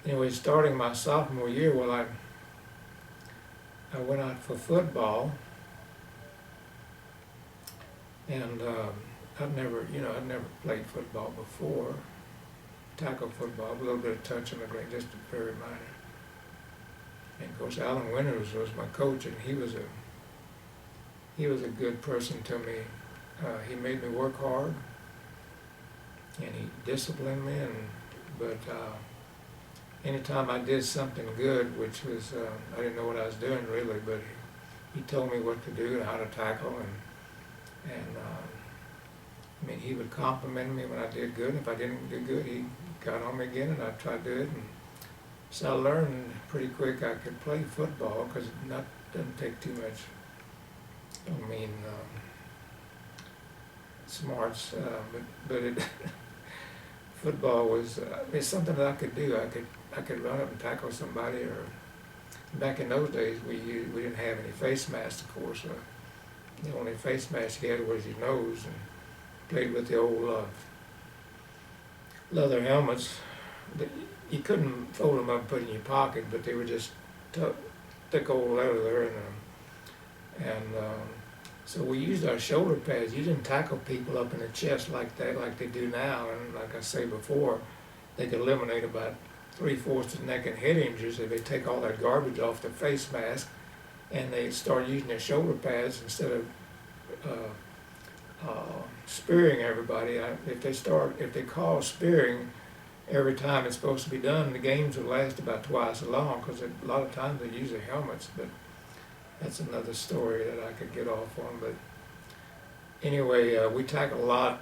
anyway, starting my sophomore year, well, I went out for football, and I'd never played football before, tackle football, a little bit of touch on the green, just very minor. And of course, Alan Winters was my coach, and he was a good person to me. He made me work hard, and he disciplined me. But anytime I did something good, which was I didn't know what I was doing really, but he told me what to do and how to tackle, and I mean, he would compliment me when I did good. If I didn't do good, he got on me again, and I'd try to do it. And so I learned pretty quick I could play football because it doesn't take too much. I mean, smarts, but it football was it's something that I could do. I could run up and tackle somebody. Or back in those days, we didn't have any face masks, of course. The only face mask you had was your nose, and played with the old leather helmets. You couldn't fold them up and put in your pocket, but they were just thick old leather, and so we used our shoulder pads. You didn't tackle people up in the chest like that, like they do now. And like I say before, they could eliminate about 3/4 of neck and head injuries if they take all that garbage off their face mask, and they start using their shoulder pads instead of spearing everybody. If they call spearing every time it's supposed to be done, the games would last about twice as long, because a lot of times they use their helmets. But that's another story that I could get off on. But anyway, we tackle a lot.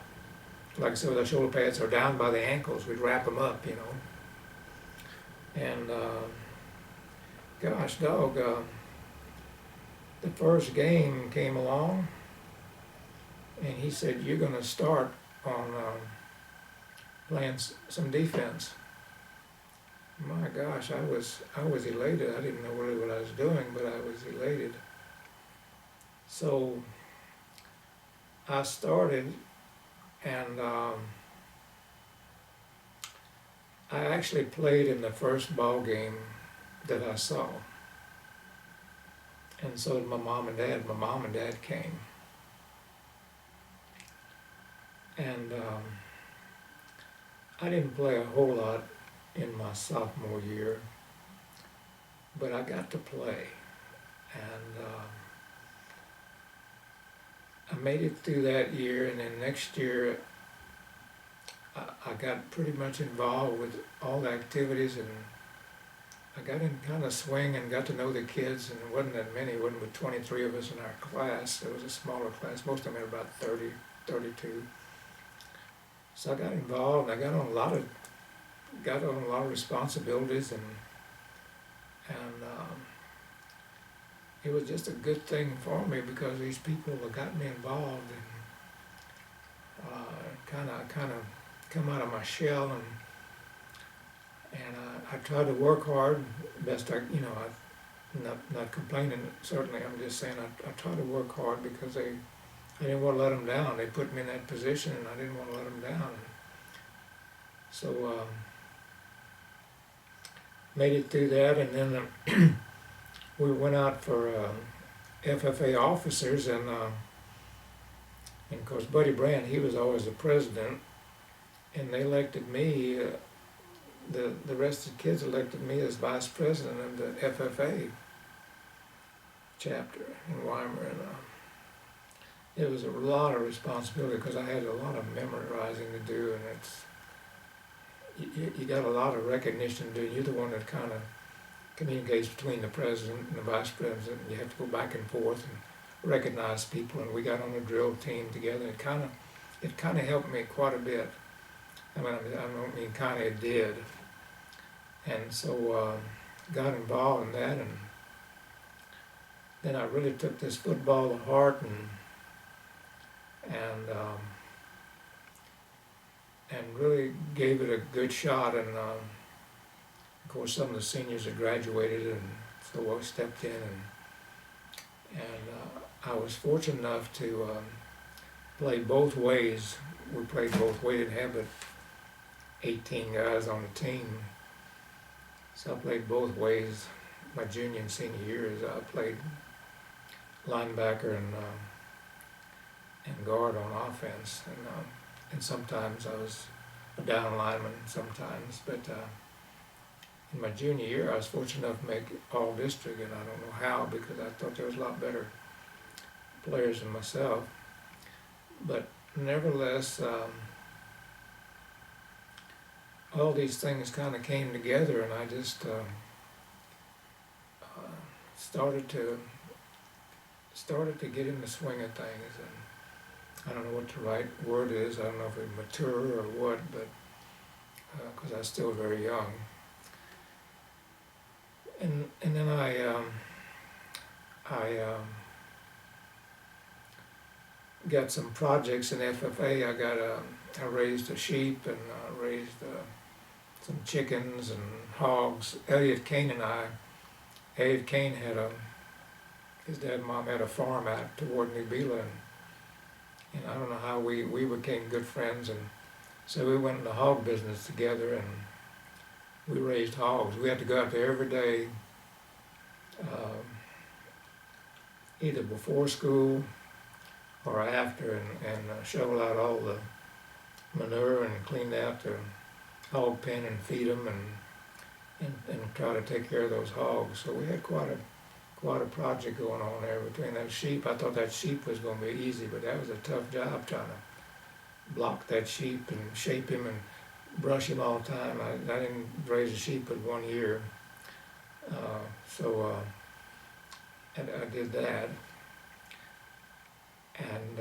Like I said, with our shoulder pads are down by the ankles. We'd wrap them up, And gosh, dog, the first game came along, and he said, "You're going to start on playing some defense." My gosh, I was elated. I didn't know really what I was doing, but I was elated. So I started, and I actually played in the first ball game that I saw. And so did my mom and dad. My mom and dad came. And I didn't play a whole lot in my sophomore year, but I got to play, and I made it through that year. And then next year I got pretty much involved with all the activities, and I got in kind of swing and got to know the kids, and it wasn't that many. It wasn't but 23 of us in our class. It was a smaller class. Most of them had about 30, 32. So I got involved, and I got on a lot of responsibilities, and it was just a good thing for me, because these people got me involved, and kind of come out of my shell, and I tried to work hard best I'm not complaining certainly. I'm just saying I tried to work hard because I didn't want to let them down. They put me in that position, and I didn't want to let them down. So made it through that, and then we went out for FFA officers, and of course Buddy Brand, he was always the president, and they elected me. The rest of the kids elected me as vice president of the FFA chapter in Weimar, and it was a lot of responsibility because I had a lot of memorizing to do, and you got a lot of recognition to do. You're the one that kind of communicates between the president and the vice president, and you have to go back and forth and recognize people. And we got on a drill team together. It kind of helped me quite a bit. I don't mean kind of, it did. And so got involved in that, and then I really took this football to heart, and really gave it a good shot. And of course, some of the seniors had graduated, and so I stepped in, and I was fortunate enough to play both ways. We played both ways. Didn't have but 18 guys on the team, So I played both ways. My junior and senior years, I played linebacker and guard on offense, and sometimes I was a down lineman sometimes. But in my junior year, I was fortunate enough to make all district, and I don't know how because I thought there was a lot better players than myself. But nevertheless, all these things kind of came together, and I just started to get in the swing of things. And I don't know what the right word is. I don't know if it's mature or what, but because I was still very young. And then I got some projects in FFA. I raised a sheep and raised some chickens and hogs. Elliot Kane had his dad and mom had a farm out toward New Bela, and I don't know how we became good friends, and so we went in the hog business together, and we raised hogs. We had to go out there every day, either before school or after, and shovel out all the manure and clean out the hog pen and feed them, and try to take care of those hogs. So we had quite a project going on there between those sheep. I thought that sheep was going to be easy, but that was a tough job trying to block that sheep and shape him and brush him all the time. I didn't raise a sheep but 1 year, and I did that. And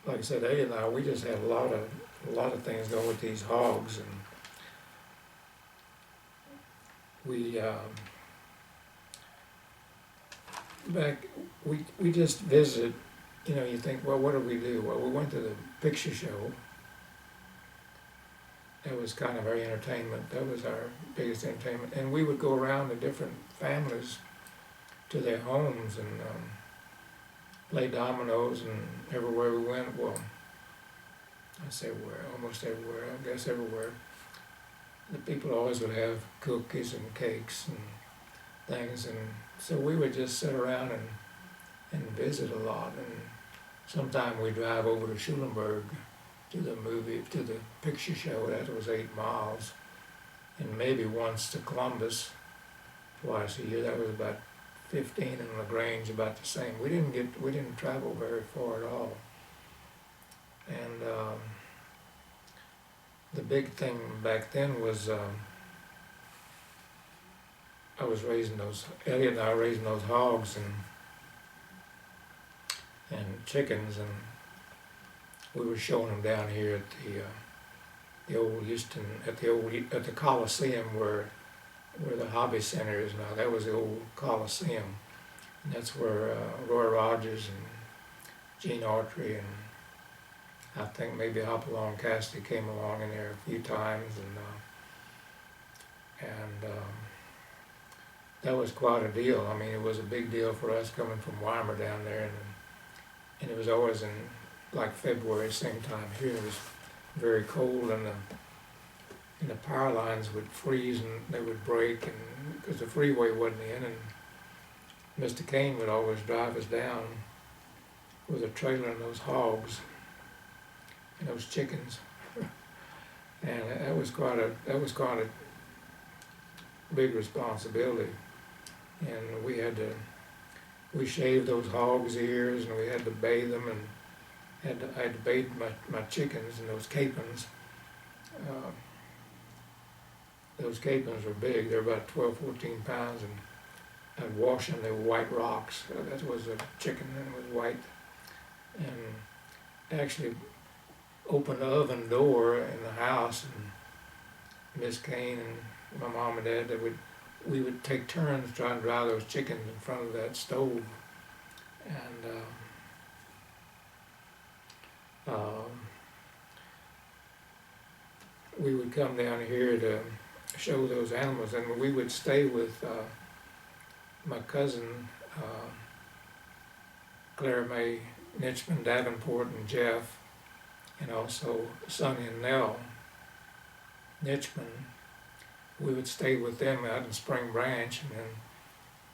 like I said, Eddie and I, we just had a lot of things going with these hogs, and we we just visited. You know, you think, well, what did we do? Well, we went to the picture show. That was kind of our entertainment. That was our biggest entertainment. And we would go around to different families, to their homes, and play dominoes, and everywhere we went, well, I say everywhere, almost everywhere, I guess everywhere, the people always would have cookies and cakes and things, and so we would just sit around and visit a lot. And sometime we drive over to Schulenburg to the picture show. That was 8 miles, and maybe once to Columbus twice a year. That was about 15, and LaGrange about the same. We didn't travel very far at all. And the big thing back then was Elliot and I were raising those hogs and chickens, and we were showing them down here at the old Houston, at the Coliseum where the Hobby Center is now. That was the old Coliseum, and that's where Roy Rogers and Gene Autry and I think maybe Hopalong Cassidy came along in there a few times, and that was quite a deal. I mean, it was a big deal for us coming from Weimar down there, and it was always in like February, same time here. It was very cold, and the power lines would freeze and they would break, and because the freeway wasn't in, and Mr. Kane would always drive us down with a trailer and those hogs and those chickens, and that was quite a big responsibility. And we shaved those hogs' ears, and we had to bathe them, and I had to bathe my chickens in those capons. Those capons were big. They're about 12, 14 pounds, and I'd wash them. They were white rocks. That was a chicken, and it was white. And actually opened the oven door in the house, and Miss Kane and my mom and dad, we would take turns trying to dry those chickens in front of that stove. And we would come down here to show those animals, and we would stay with my cousin Clara Mae Nitchman Davenport and Jeff, and also Sonny and Nell Nitchman, we would stay with them out in Spring Branch, and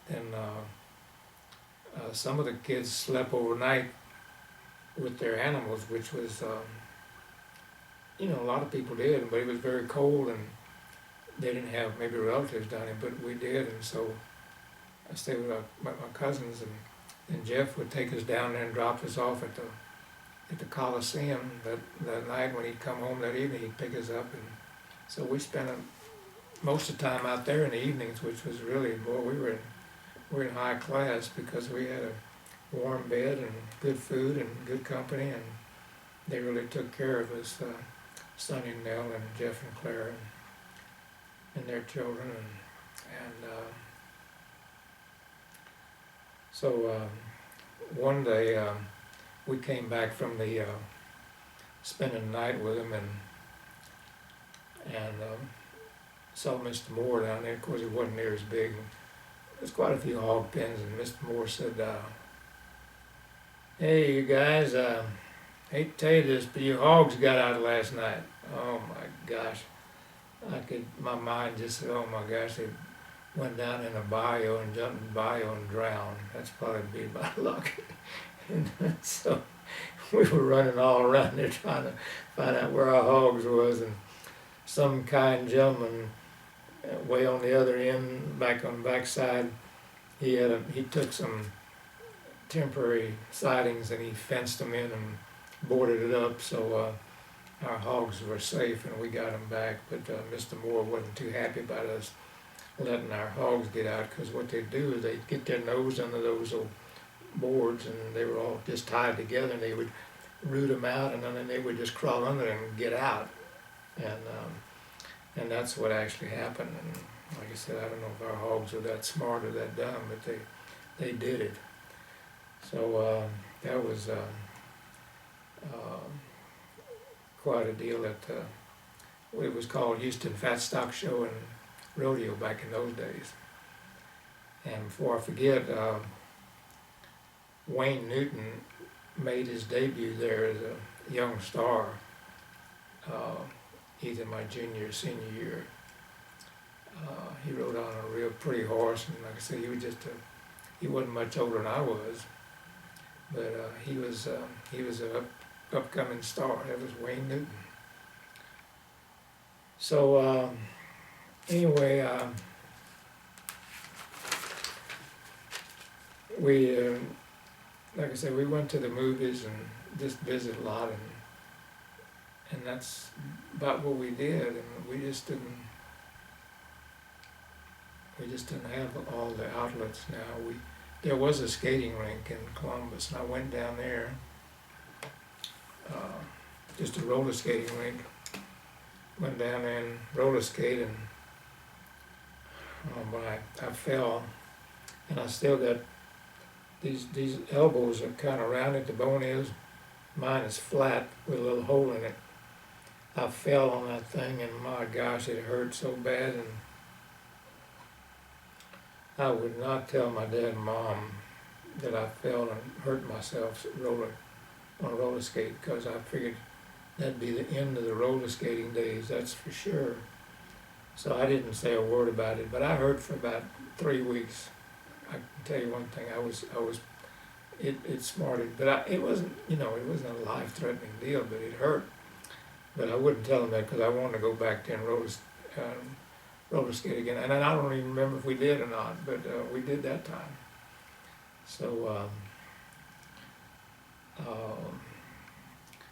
then some of the kids slept overnight with their animals, which was, a lot of people did, but it was very cold, and they didn't have maybe relatives down there, but we did, and so I stayed with my cousins, and Jeff would take us down there and drop us off at the Coliseum that night. When he'd come home that evening, he'd pick us up, and so we spent most of the time out there in the evenings, which was really, boy, we were in high class because we had a warm bed and good food and good company, and they really took care of us, Sonny and Nell and Jeff and Clara and their children, and so one day we came back from the spending the night with him, and saw Mr. Moore down there. Of course, he wasn't near as big. There's quite a few hog pens, and Mr. Moore said, "Hey, you guys, hate to tell you this, but your hogs got out last night." Oh my gosh, my mind just said, "Oh my gosh, they went down in a bayou and jumped in the bayou and drowned. That's probably be my luck." And so we were running all around there trying to find out where our hogs was, and some kind gentleman way on the other end, back on the backside, he took some temporary sidings and he fenced them in and boarded it up, so our hogs were safe and we got them back. But Mr. Moore wasn't too happy about us letting our hogs get out, because what they'd do is they'd get their nose under those old boards, and they were all just tied together, and they would root them out, and then they would just crawl under them and get out, and that's what actually happened. And like I said, I don't know if our hogs were that smart or that dumb, but they did it. So that was quite a deal. It was called Houston Fat Stock Show and Rodeo back in those days. And before I forget, Wayne Newton made his debut there as a young star, either my junior or senior year. He rode on a real pretty horse, and like I said, he wasn't much older than I was, but he was an upcoming star. That was Wayne Newton. So anyway, we like I said, we went to the movies and just visited a lot, and that's about what we did. And we just didn't have all the outlets now. There was a skating rink in Columbus, and I went down there, just a roller skating rink. Went down there and roller skated, and oh my, I fell, and I still got these elbows are kind of rounded, the bone is. Mine is flat with a little hole in it. I fell on that thing, and my gosh, it hurt so bad, and I would not tell my dad and mom that I fell and hurt myself on a roller skate, because I figured that'd be the end of the roller skating days, that's for sure. So I didn't say a word about it, but I hurt for about 3 weeks. I can tell you one thing, it smarted, but it wasn't, it wasn't a life-threatening deal, but it hurt. But I wouldn't tell them that, because I wanted to go back there and roller skate again. And I don't even remember if we did or not, but we did that time. So